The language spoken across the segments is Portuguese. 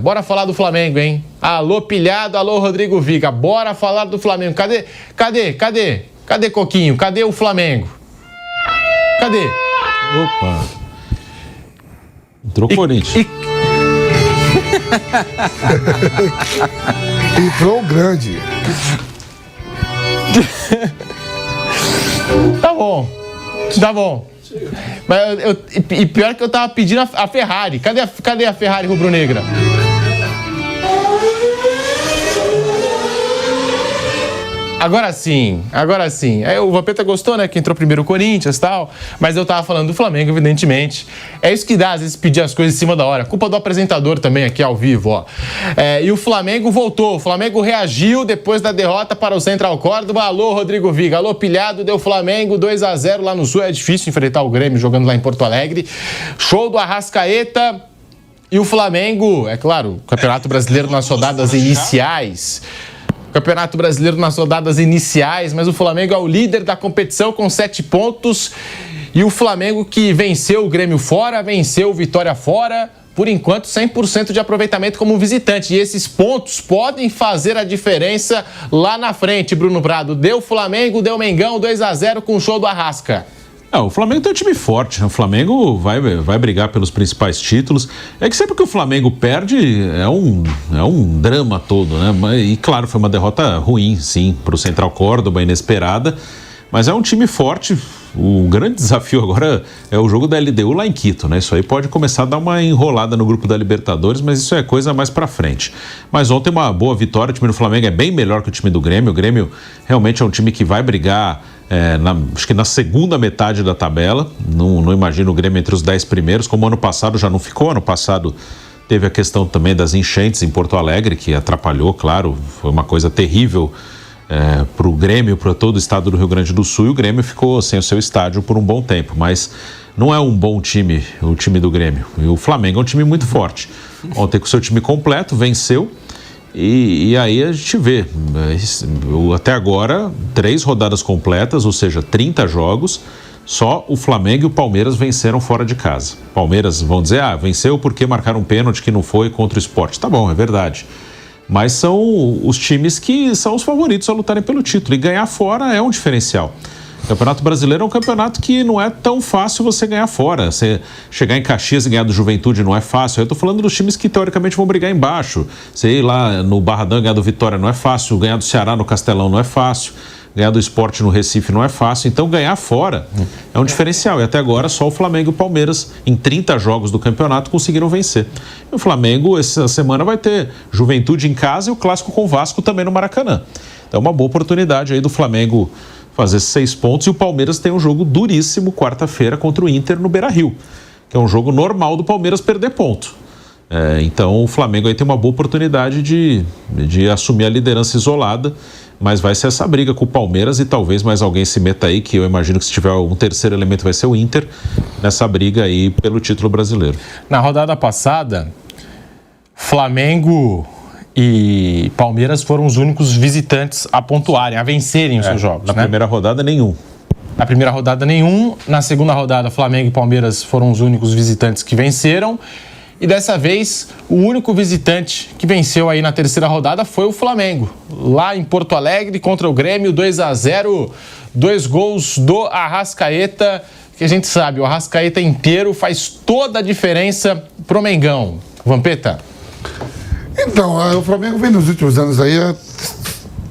bora falar do Flamengo, hein? Alô, pilhado, alô, Rodrigo Viga, bora falar do Flamengo. Cadê Coquinho? Cadê o Flamengo? Cadê? Opa. Entrou o Corinthians. Entrou grande. Tá bom. Mas e pior que eu tava pedindo a Ferrari. Cadê a Ferrari rubro-negra? Agora sim. Aí o Vampeta gostou, né? Que entrou primeiro o Corinthians e tal. Mas eu tava falando do Flamengo, evidentemente. É isso que dá, às vezes, pedir as coisas em cima da hora. Culpa do apresentador também aqui ao vivo, ó. E o Flamengo voltou. O Flamengo reagiu depois da derrota para o Central Córdoba. Alô, Rodrigo Viga. Alô, pilhado. Deu Flamengo 2-0 lá no Sul. É difícil enfrentar o Grêmio jogando lá em Porto Alegre. Show do Arrascaeta. E o Flamengo, é claro, Campeonato Brasileiro nas rodadas iniciais. Mas o Flamengo é o líder da competição com 7 pontos. E o Flamengo que venceu o Grêmio fora, venceu o Vitória fora, por enquanto 100% de aproveitamento como visitante. E esses pontos podem fazer a diferença lá na frente, Bruno Prado. Deu Flamengo, deu Mengão, 2-0 com o show do Arrasca. O Flamengo tem um time forte, né? O Flamengo vai brigar pelos principais títulos. É que sempre que o Flamengo perde, é um drama todo, né? E claro, foi uma derrota ruim, sim, para o Central Córdoba, inesperada. Mas é um time forte. O grande desafio agora é o jogo da LDU lá em Quito, né? Isso aí pode começar a dar uma enrolada no grupo da Libertadores, mas isso é coisa mais pra frente. Mas ontem uma boa vitória, o time do Flamengo é bem melhor que o time do Grêmio. O Grêmio realmente é um time que vai brigar, acho que na segunda metade da tabela. Não imagino o Grêmio entre os 10 primeiros, como ano passado já não ficou. Ano passado teve a questão também das enchentes em Porto Alegre, que atrapalhou, claro, foi uma coisa terrível para o Grêmio, para todo o estado do Rio Grande do Sul, e o Grêmio ficou sem o seu estádio por um bom tempo, mas não é um bom time, o time do Grêmio. E o Flamengo é um time muito forte. Ontem com o seu time completo, venceu, e aí a gente vê, até agora, 3 rodadas completas, ou seja, 30 jogos, só o Flamengo e o Palmeiras venceram fora de casa. Palmeiras, vão dizer, venceu porque marcaram um pênalti que não foi contra o Sport. Tá bom, é verdade. Mas são os times que são os favoritos a lutarem pelo título. E ganhar fora é um diferencial. O Campeonato Brasileiro é um campeonato que não é tão fácil você ganhar fora. Você chegar em Caxias e ganhar do Juventude não é fácil. Eu tô falando dos times que teoricamente vão brigar embaixo. Você ir lá no Barradão e ganhar do Vitória não é fácil. Ganhar do Ceará no Castelão não é fácil. Ganhar do Sport no Recife não é fácil. Então ganhar fora é um diferencial. E até agora só o Flamengo e o Palmeiras, em 30 jogos do campeonato, conseguiram vencer. E o Flamengo, essa semana, vai ter Juventude em casa e o clássico com o Vasco também no Maracanã. Então é uma boa oportunidade aí do Flamengo fazer 6 pontos. E o Palmeiras tem um jogo duríssimo quarta-feira contra o Inter no Beira-Rio, que é um jogo normal do Palmeiras perder ponto. Então o Flamengo aí tem uma boa oportunidade de assumir a liderança isolada, mas vai ser essa briga com o Palmeiras e talvez mais alguém se meta aí, que eu imagino que se tiver um terceiro elemento vai ser o Inter, nessa briga aí pelo título brasileiro. Na rodada passada, Flamengo e Palmeiras foram os únicos visitantes a pontuarem, a vencerem os seus jogos. Na primeira rodada, nenhum. Na primeira rodada, nenhum. Na segunda rodada, Flamengo e Palmeiras foram os únicos visitantes que venceram. E dessa vez, o único visitante que venceu aí na terceira rodada foi o Flamengo. Lá em Porto Alegre, contra o Grêmio, 2-0, 2 gols do Arrascaeta, que a gente sabe, o Arrascaeta inteiro faz toda a diferença pro Mengão. Vampeta? Então, o Flamengo vem nos últimos anos aí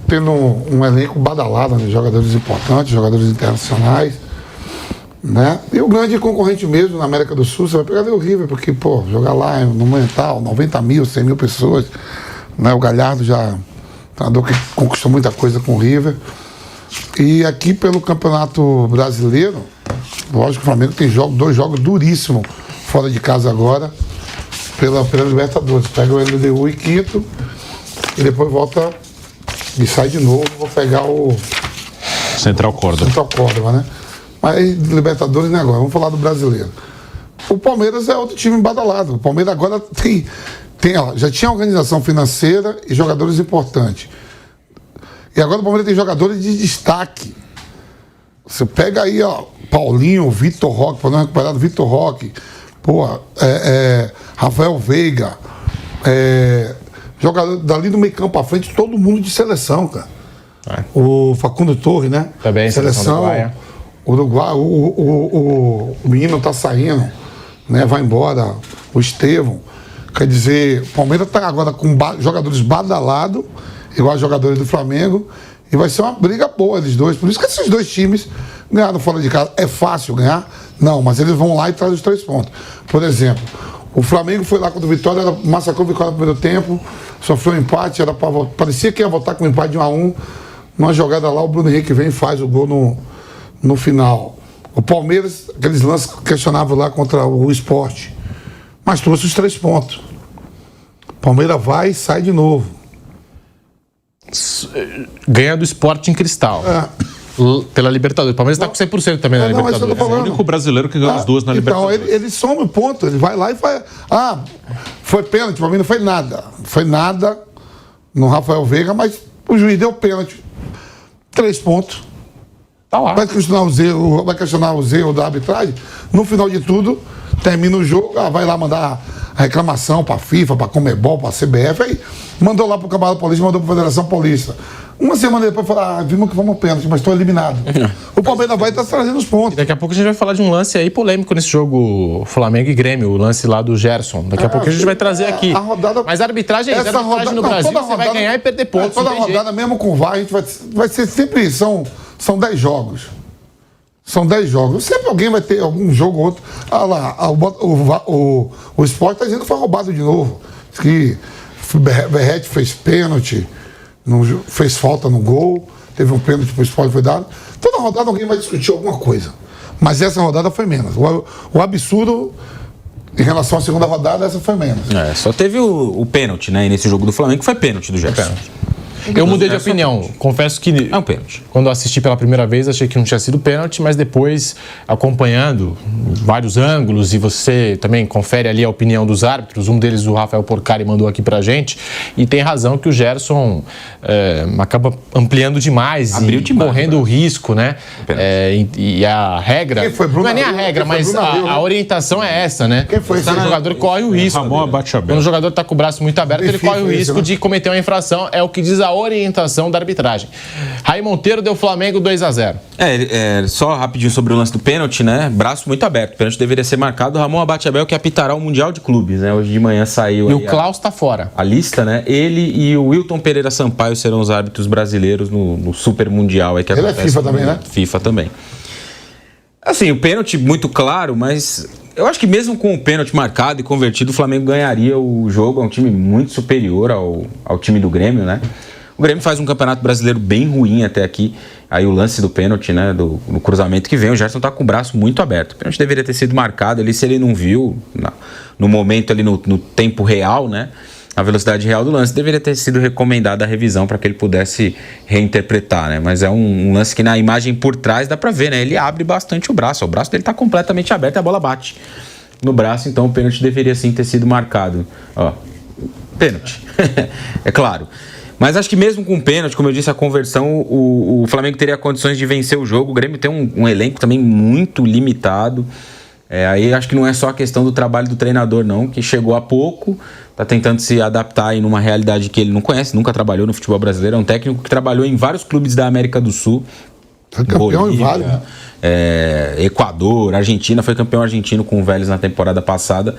tendo um elenco badalado, né? Jogadores importantes, jogadores internacionais, né? E o grande concorrente mesmo na América do Sul, você vai pegar o River, porque, jogar lá no Monumental, 90 mil, 100 mil pessoas, né? O Galhardo já treinador que conquistou muita coisa com o River. E aqui pelo Campeonato Brasileiro, lógico que o Flamengo tem 2 jogos duríssimos fora de casa agora, pela Libertadores. Pega o LDU e Quito, e depois volta e sai de novo, vou pegar o Central Córdoba, né? Mas Libertadores não é agora, vamos falar do brasileiro. O Palmeiras é outro time badalado. O Palmeiras agora já tinha organização financeira e jogadores importantes. E agora o Palmeiras tem jogadores de destaque. Você pega aí, Paulinho, Vitor Roque, para não recuperar do Vitor Roque, Rafael Veiga, jogador dali do meio campo pra frente, todo mundo de seleção, cara. O Facundo Torres, né? Também, seleção Uruguai. O menino tá saindo, né? Vai embora. O Estevão. Quer dizer, o Palmeiras tá agora com jogadores badalados, igual os jogadores do Flamengo, e vai ser uma briga boa eles dois. Por isso que esses dois times ganharam fora de casa. É fácil ganhar? Não, mas eles vão lá e trazem os 3 pontos. Por exemplo, o Flamengo foi lá contra o Vitória, massacrou o Vitória no primeiro tempo, sofreu um empate, parecia que ia voltar com um empate de 1-1. Numa jogada lá, o Bruno Henrique vem e faz o gol no final. O Palmeiras, aqueles lances questionáveis lá contra o Sport, mas trouxe os 3 pontos. O Palmeiras vai e sai de novo. Ganha do Sport em Cristal. Pela Libertadores. O Palmeiras está com 100% também na Libertadores. É o único brasileiro que ganhou as 2 na Libertadores. Então, ele soma o ponto, ele vai lá e faz. Foi pênalti, pra mim não foi nada. Foi nada no Rafael Veiga, mas o juiz deu pênalti. 3 pontos. Tá lá. Vai questionar os erros da arbitragem. No final de tudo, termina o jogo, vai lá mandar a reclamação pra FIFA, pra Conmebol, pra CBF, aí mandou lá pro Campeonato Paulista, mandou pra Federação Paulista. Uma semana depois falou, vimos que vamos pênalti, mas estou eliminado. O Palmeiras vai estar trazendo os pontos. E daqui a pouco a gente vai falar de um lance aí polêmico nesse jogo Flamengo e Grêmio, o lance lá do Gerson. Daqui a pouco a gente vai trazer aqui. Mas a arbitragem no Brasil, você vai ganhar e perder pontos. Toda rodada, mesmo com o VAR, a gente vai ser sempre, são 10 jogos. São 10 jogos. Sempre alguém vai ter algum jogo ou outro. O Sport está dizendo que foi roubado de novo. Diz que Verratti fez pênalti, fez falta no gol, teve um pênalti para o Sport, foi dado. Toda rodada alguém vai discutir alguma coisa. Mas essa rodada foi menos. O absurdo em relação à segunda rodada, essa foi menos. Só teve o pênalti, né? E nesse jogo do Flamengo que foi pênalti do Gerson. Eu mudei de opinião. Confesso que é um pênalti. Quando eu assisti pela primeira vez, achei que não tinha sido pênalti, mas depois, acompanhando vários ângulos, e você também confere ali a opinião dos árbitros, um deles, o Rafael Porcari, mandou aqui pra gente, e tem razão que o Gerson acaba ampliando demais, abriu demais, correndo o risco, né? E a regra... Quem foi? Bruno não é nem a Abreu, regra, mas a orientação é essa, né? Quem foi? O jogador corre o risco. Ramon Bate-Aberto. Quando o jogador tá com o braço muito aberto, ele corre o risco de cometer uma infração, é o que diz a orientação da arbitragem. Raí Monteiro deu Flamengo 2-0. Só rapidinho sobre o lance do pênalti, né? Braço muito aberto. O pênalti deveria ser marcado. O Ramon Abate-Abel que apitará o Mundial de Clubes, né? Hoje de manhã saiu. E o Klaus tá fora. A lista, né? Ele e o Wilton Pereira Sampaio serão os árbitros brasileiros no Super Mundial. Que ele é FIFA também, né? FIFA também. Assim, o pênalti muito claro, mas eu acho que mesmo com o pênalti marcado e convertido, o Flamengo ganharia o jogo. É um time muito superior ao time do Grêmio, né? O Grêmio faz um campeonato brasileiro bem ruim até aqui. Aí o lance do pênalti, né, no cruzamento que vem, o Gerson tá com o braço muito aberto. O pênalti deveria ter sido marcado ali, se ele não viu, no momento ali, no tempo real, né, a velocidade real do lance, deveria ter sido recomendada a revisão para que ele pudesse reinterpretar, né. Mas é um lance que na imagem por trás dá para ver, né, ele abre bastante o braço dele tá completamente aberto e a bola bate no braço, então o pênalti deveria sim ter sido marcado. Pênalti, é claro. Mas acho que mesmo com o pênalti, como eu disse, a conversão, o Flamengo teria condições de vencer o jogo. O Grêmio tem um elenco também muito limitado. Aí acho que não é só a questão do trabalho do treinador, não, que chegou há pouco, está tentando se adaptar aí numa realidade que ele não conhece, nunca trabalhou no futebol brasileiro. É um técnico que trabalhou em vários clubes da América do Sul. Foi campeão em vários. Equador, Argentina, foi campeão argentino com o Vélez na temporada passada.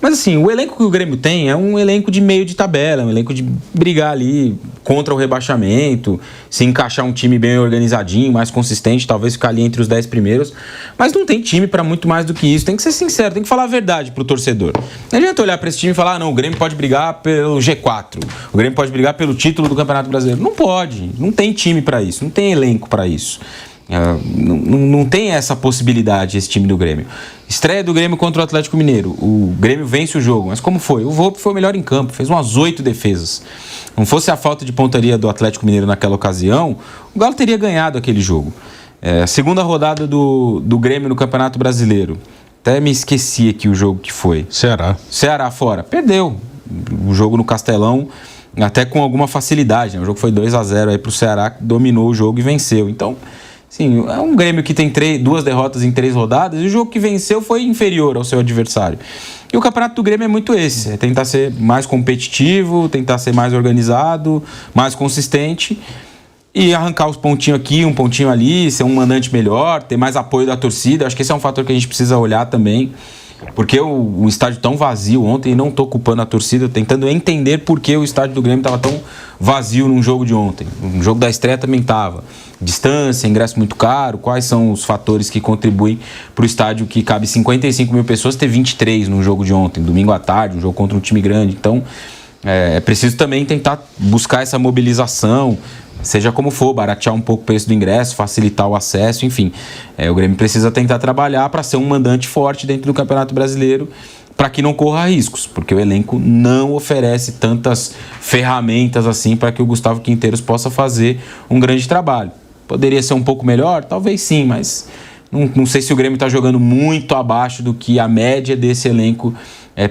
Mas assim, o elenco que o Grêmio tem é um elenco de meio de tabela, um elenco de brigar ali contra o rebaixamento, se encaixar um time bem organizadinho, mais consistente, talvez ficar ali entre os 10 primeiros. Mas não tem time para muito mais do que isso. Tem que ser sincero, tem que falar a verdade pro torcedor. Não adianta olhar para esse time e falar, não, o Grêmio pode brigar pelo G4, o Grêmio pode brigar pelo título do Campeonato Brasileiro. Não pode, não tem time para isso, não tem elenco para isso. Não tem essa possibilidade esse time do Grêmio. Estreia do Grêmio contra o Atlético Mineiro. O Grêmio vence o jogo. Mas como foi? O Volpi foi o melhor em campo. Fez umas 8 defesas. Não fosse a falta de pontaria do Atlético Mineiro naquela ocasião, o Galo teria ganhado aquele jogo. Segunda rodada do Grêmio no Campeonato Brasileiro. Até me esqueci aqui o jogo que foi. Ceará fora. Perdeu o jogo no Castelão, até com alguma facilidade, né? O jogo foi 2-0 aí pro Ceará, que dominou o jogo e venceu. Então, sim, é um Grêmio que tem 2 derrotas em 3 rodadas e o jogo que venceu foi inferior ao seu adversário. E o campeonato do Grêmio é muito esse, é tentar ser mais competitivo, tentar ser mais organizado, mais consistente e arrancar os pontinhos aqui, um pontinho ali, ser um mandante melhor, ter mais apoio da torcida. Acho que esse é um fator que a gente precisa olhar também, porque o estádio tão vazio ontem, e não estou culpando a torcida, tentando entender por que o estádio do Grêmio estava tão vazio num jogo de ontem. No jogo da estreia também estava. Distância, ingresso muito caro, quais são os fatores que contribuem para o estádio que cabe 55 mil pessoas ter 23 no jogo de ontem, domingo à tarde, um jogo contra um time grande. Então, é preciso também tentar buscar essa mobilização, seja como for, baratear um pouco o preço do ingresso, facilitar o acesso, enfim. O Grêmio precisa tentar trabalhar para ser um mandante forte dentro do Campeonato Brasileiro, para que não corra riscos, porque o elenco não oferece tantas ferramentas assim para que o Gustavo Quinteiros possa fazer um grande trabalho. Poderia ser um pouco melhor? Talvez sim, mas não sei se o Grêmio está jogando muito abaixo do que a média desse elenco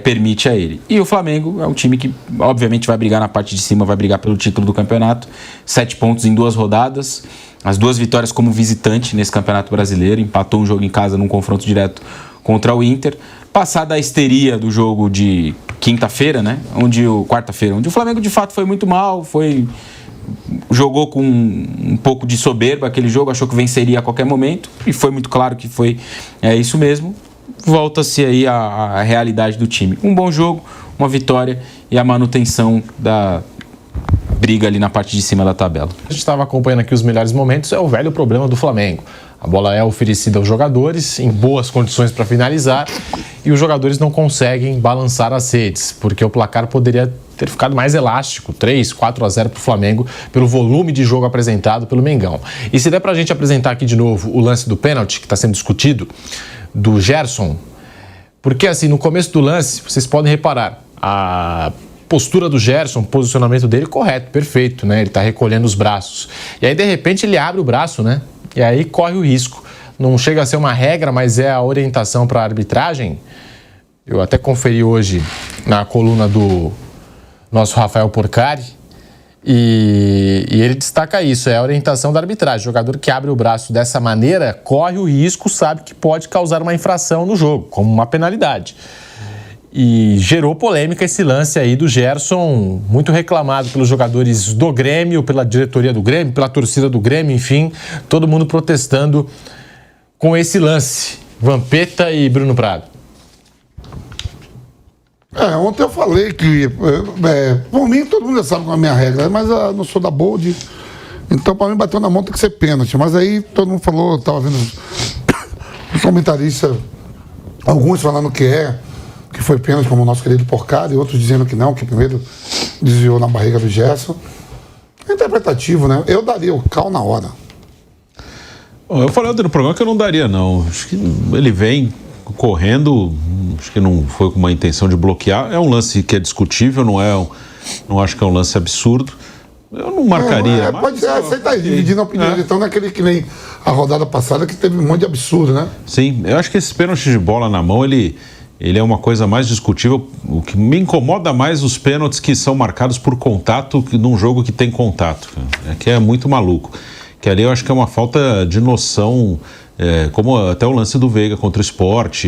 permite a ele. E o Flamengo é um time que, obviamente, vai brigar na parte de cima, vai brigar pelo título do campeonato. 7 pontos em 2 rodadas. As 2 vitórias como visitante nesse Campeonato Brasileiro. Empatou um jogo em casa num confronto direto contra o Inter. Passada a histeria do jogo de quinta-feira, né? Quarta-feira, onde o Flamengo de fato foi muito mal, jogou com um pouco de soberba aquele jogo, achou que venceria a qualquer momento, e foi muito claro que foi isso mesmo. Volta-se aí a realidade do time. Um bom jogo, uma vitória e a manutenção da briga ali na parte de cima da tabela. A gente estava acompanhando aqui os melhores momentos, é o velho problema do Flamengo. A bola é oferecida aos jogadores em boas condições para finalizar e os jogadores não conseguem balançar as redes, porque o placar poderia ter ficado mais elástico, 3-4-0 para o Flamengo, pelo volume de jogo apresentado pelo Mengão. E se der para a gente apresentar aqui de novo o lance do pênalti, que está sendo discutido, do Gerson, porque assim, no começo do lance, vocês podem reparar, a postura do Gerson, o posicionamento dele correto, perfeito, né? Ele está recolhendo os braços. E aí, de repente, ele abre o braço, né? E aí corre o risco. Não chega a ser uma regra, mas é a orientação para a arbitragem. Eu até conferi hoje na coluna do nosso Rafael Porcari e ele destaca isso, é a orientação da arbitragem. O jogador que abre o braço dessa maneira corre o risco, sabe que pode causar uma infração no jogo, como uma penalidade. E gerou polêmica esse lance aí do Gerson, muito reclamado pelos jogadores do Grêmio, pela diretoria do Grêmio, pela torcida do Grêmio, enfim, todo mundo protestando com esse lance. Vampeta e Bruno Prado. Ontem eu falei que, por mim, todo mundo já sabe qual é a minha regra, mas eu não sou da Bold, então para mim bateu na mão tem que ser pênalti. Mas aí todo mundo falou, eu tava vendo os comentaristas, alguns falando que foi pênalti, como o nosso querido Porcari, e outros dizendo que não, que primeiro desviou na barriga do Gerson. É interpretativo, né? Eu daria o cal na hora. Bom, eu falei ontem no programa que eu não daria, não. Acho que ele vem correndo, acho que não foi com uma intenção de bloquear. É um lance que é discutível, não acho que é um lance absurdo. Eu não marcaria. Pode ser, você está dividindo a opinião. Então, naquele que nem a rodada passada, que teve um monte de absurdo, né? Sim, eu acho que esse pênalti de bola na mão, ele é uma coisa mais discutível. O que me incomoda mais os pênaltis que são marcados por contato num jogo que tem contato. É que é muito maluco. Que ali eu acho que é uma falta de noção, como até o lance do Veiga contra o Sport,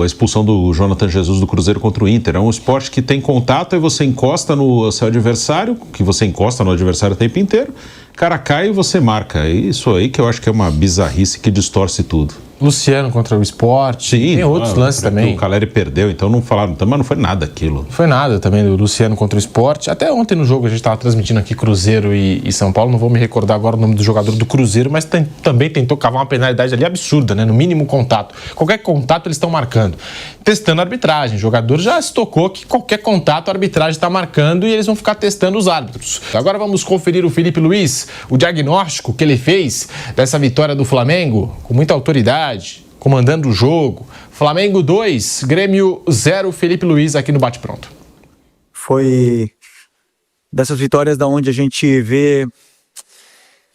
a expulsão do Jonathan Jesus do Cruzeiro contra o Inter. É um esporte que tem contato e você encosta no seu adversário, que você encosta no adversário o tempo inteiro, o cara cai e você marca. É isso aí que eu acho que é uma bizarrice que distorce tudo. Luciano contra o Sport. Sim, tem outros lances também. O Caleri perdeu, então não falaram, mas não foi nada aquilo. Não foi nada também do Luciano contra o Sport. Até ontem no jogo a gente estava transmitindo aqui Cruzeiro e São Paulo, não vou me recordar agora o nome do jogador do Cruzeiro, mas também tentou cavar uma penalidade ali absurda, né? No mínimo contato. Qualquer contato eles estão marcando. Testando a arbitragem. O jogador já se tocou que qualquer contato a arbitragem está marcando e eles vão ficar testando os árbitros. Agora vamos conferir o Felipe Luiz, o diagnóstico que ele fez dessa vitória do Flamengo, com muita autoridade, comandando o jogo. Flamengo 2, Grêmio 0, Felipe Luiz aqui no Bate Pronto. Foi dessas vitórias da onde a gente vê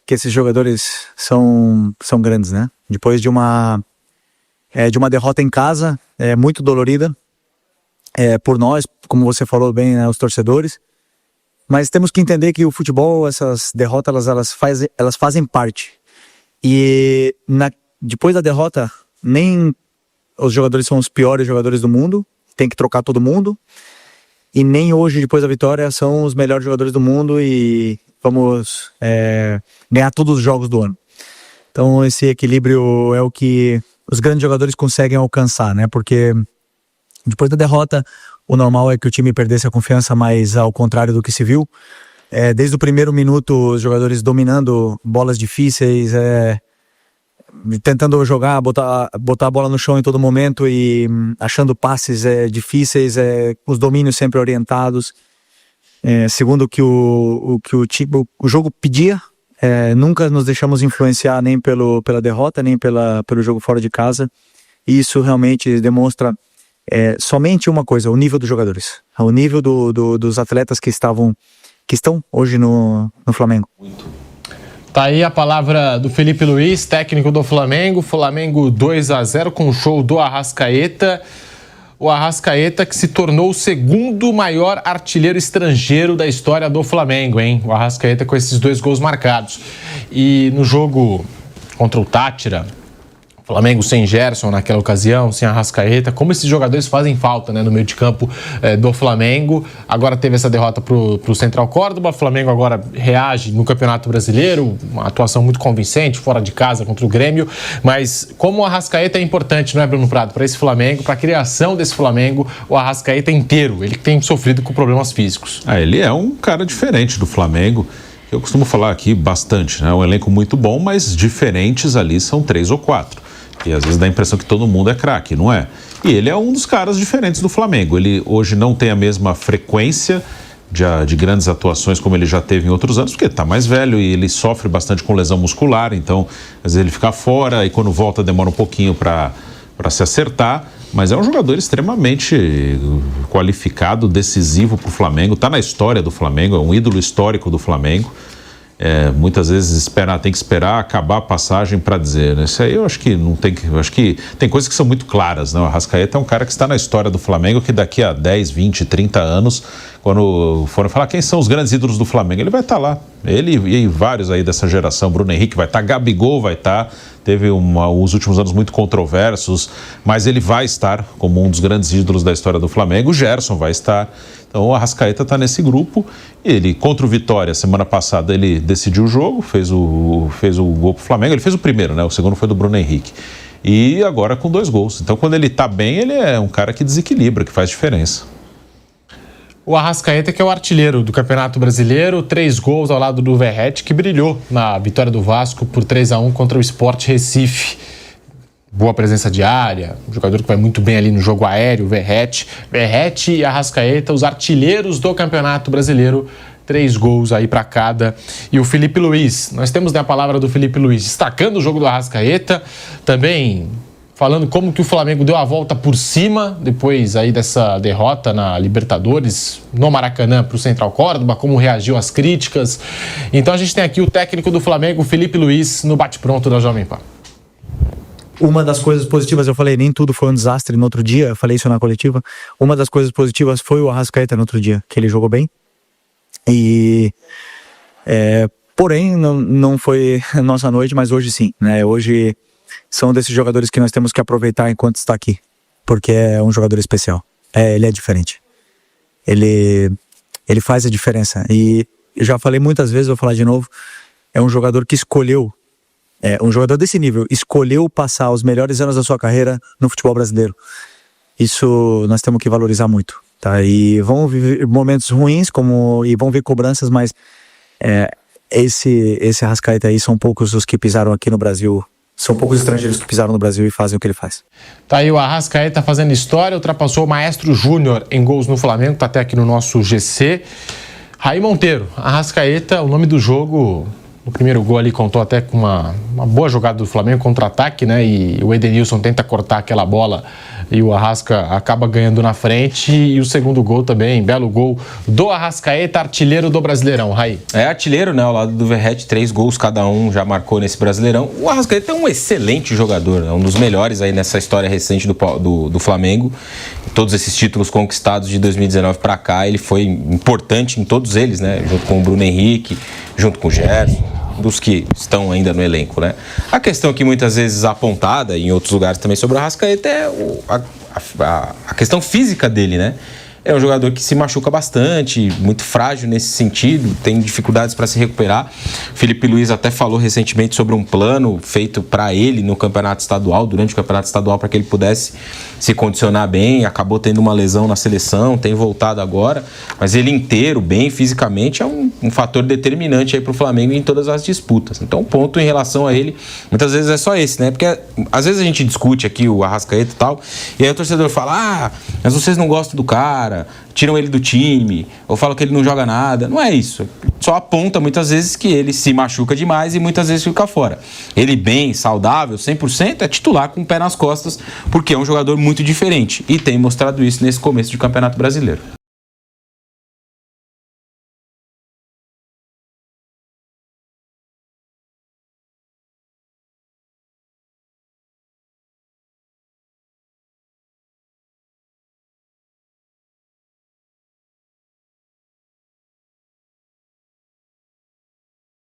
que esses jogadores são grandes, né? Depois de uma derrota em casa, muito dolorida, por nós, como você falou bem, né, os torcedores. Mas temos que entender que o futebol, essas derrotas, elas fazem parte. E depois da derrota, nem os jogadores são os piores jogadores do mundo tem que trocar todo mundo. E nem hoje, depois da vitória, são os melhores jogadores do mundo e vamos ganhar todos os jogos do ano. Então esse equilíbrio é o que os grandes jogadores conseguem alcançar, né? Porque depois da derrota, o normal é que o time perdesse a confiança, mas ao contrário do que se viu, desde o primeiro minuto, os jogadores dominando bolas difíceis, tentando jogar, botar a bola no chão em todo momento e achando passes difíceis, os domínios sempre orientados, segundo o que o jogo pedia. Nunca nos deixamos influenciar nem pela derrota, nem pelo jogo fora de casa. E isso realmente demonstra somente uma coisa: o nível dos jogadores, o nível dos atletas que estão hoje no Flamengo. Tá aí a palavra do Felipe Luiz, técnico do Flamengo. Flamengo 2-0 com o show do Arrascaeta. O Arrascaeta que se tornou o segundo maior artilheiro estrangeiro da história do Flamengo, hein? O Arrascaeta com esses 2 gols marcados. E no jogo contra o Tátira, Flamengo sem Gerson naquela ocasião, sem Arrascaeta, como esses jogadores fazem falta, né, no meio de campo do Flamengo. Agora teve essa derrota pro Central Córdoba, o Flamengo agora reage no Campeonato Brasileiro, uma atuação muito convincente, fora de casa contra o Grêmio, mas como o Arrascaeta é importante, não é, Bruno Prado, para esse Flamengo, para a criação desse Flamengo, o Arrascaeta inteiro, ele tem sofrido com problemas físicos. Ele é um cara diferente do Flamengo. Eu costumo falar aqui bastante, né? Um elenco muito bom, mas diferentes ali são 3 ou 4. E às vezes dá a impressão que todo mundo é craque, não é? E ele é um dos caras diferentes do Flamengo. Ele hoje não tem a mesma frequência de grandes atuações como ele já teve em outros anos, porque está mais velho e ele sofre bastante com lesão muscular, então às vezes ele fica fora e quando volta demora um pouquinho para se acertar. Mas é um jogador extremamente qualificado, decisivo para o Flamengo, está na história do Flamengo, é um ídolo histórico do Flamengo. Muitas vezes tem que esperar acabar a passagem para dizer, né? Isso aí eu acho que não tem que. Eu acho que tem coisas que são muito claras, né? O Arrascaeta é um cara que está na história do Flamengo, que daqui a 10, 20, 30 anos, quando forem falar quem são os grandes ídolos do Flamengo, ele vai estar lá. Ele e vários aí dessa geração, Bruno Henrique vai estar, Gabigol vai estar. Teve os últimos anos muito controversos, mas ele vai estar como um dos grandes ídolos da história do Flamengo. O Gerson vai estar. Então o Arrascaeta está nesse grupo. Ele, contra o Vitória, semana passada, ele decidiu o jogo, fez o gol pro Flamengo. Ele fez o primeiro, né? O segundo foi do Bruno Henrique. E agora com 2 gols. Então quando ele está bem, ele é um cara que desequilibra, que faz diferença. O Arrascaeta que é o artilheiro do Campeonato Brasileiro, 3 gols ao lado do Verratti, que brilhou na vitória do Vasco por 3-1 contra o Sport Recife. Boa presença de área, um jogador que vai muito bem ali no jogo aéreo, Verratti e Arrascaeta, os artilheiros do Campeonato Brasileiro, 3 gols aí para cada. E o Felipe Luiz, nós temos, né, a palavra do Felipe Luiz, destacando o jogo do Arrascaeta, também falando como que o Flamengo deu a volta por cima, depois aí dessa derrota na Libertadores, no Maracanã para o Central Córdoba, como reagiu às críticas. Então a gente tem aqui o técnico do Flamengo, Felipe Luiz, no bate-pronto da Jovem Pan. Uma das coisas positivas, eu falei, nem tudo foi um desastre no outro dia, eu falei isso na coletiva. Uma das coisas positivas foi o Arrascaeta no outro dia, que ele jogou bem. E porém, não foi nossa noite, mas hoje sim, né? Hoje são desses jogadores que nós temos que aproveitar enquanto está aqui, porque é um jogador especial. Ele é diferente. Ele faz a diferença. E eu já falei muitas vezes, vou falar de novo, é um jogador que escolheu, um jogador desse nível, escolheu passar os melhores anos da sua carreira no futebol brasileiro. Isso nós temos que valorizar muito, tá? E vão viver momentos ruins, e vão vir cobranças, mas esse Arrascaeta aí são poucos os que pisaram aqui no Brasil. São poucos estrangeiros que pisaram no Brasil e fazem o que ele faz. Tá aí o Arrascaeta fazendo história, ultrapassou o Maestro Júnior em gols no Flamengo, tá até aqui no nosso GC. Raí Monteiro, Arrascaeta, o nome do jogo, o primeiro gol ali contou até com uma boa jogada do Flamengo, contra-ataque, né? E o Edenilson tenta cortar aquela bola e o Arrasca acaba ganhando na frente. E o segundo gol também, belo gol do Arrascaeta, artilheiro do Brasileirão, Raí. Artilheiro, né? Ao lado do Verratti, 3 gols cada um já marcou nesse Brasileirão. O Arrascaeta é um excelente jogador, né? Um dos melhores aí nessa história recente do Flamengo. Todos esses títulos conquistados de 2019 para cá, ele foi importante em todos eles, né? Junto com o Bruno Henrique, junto com o Gerson, dos que estão ainda no elenco, né? A questão que muitas vezes apontada em outros lugares também sobre o Arrascaeta é a questão física dele, né? É um jogador que se machuca bastante, muito frágil nesse sentido, tem dificuldades para se recuperar. Felipe Luiz até falou recentemente sobre um plano feito para ele no campeonato estadual, durante o campeonato estadual, para que ele pudesse se condicionar bem. Acabou tendo uma lesão na seleção, tem voltado agora, mas ele inteiro, bem fisicamente, é um fator determinante aí para o Flamengo em todas as disputas. Então, o ponto em relação a ele, muitas vezes é só esse, né? Porque às vezes a gente discute aqui o Arrascaeta e tal, e aí o torcedor fala, mas vocês não gostam do cara, tiram ele do time, ou falam que ele não joga nada. Não é isso. Só aponta muitas vezes que ele se machuca demais e muitas vezes fica fora. Ele bem, saudável, 100%, é titular com o pé nas costas, porque é um jogador muito diferente. E tem mostrado isso nesse começo de Campeonato Brasileiro.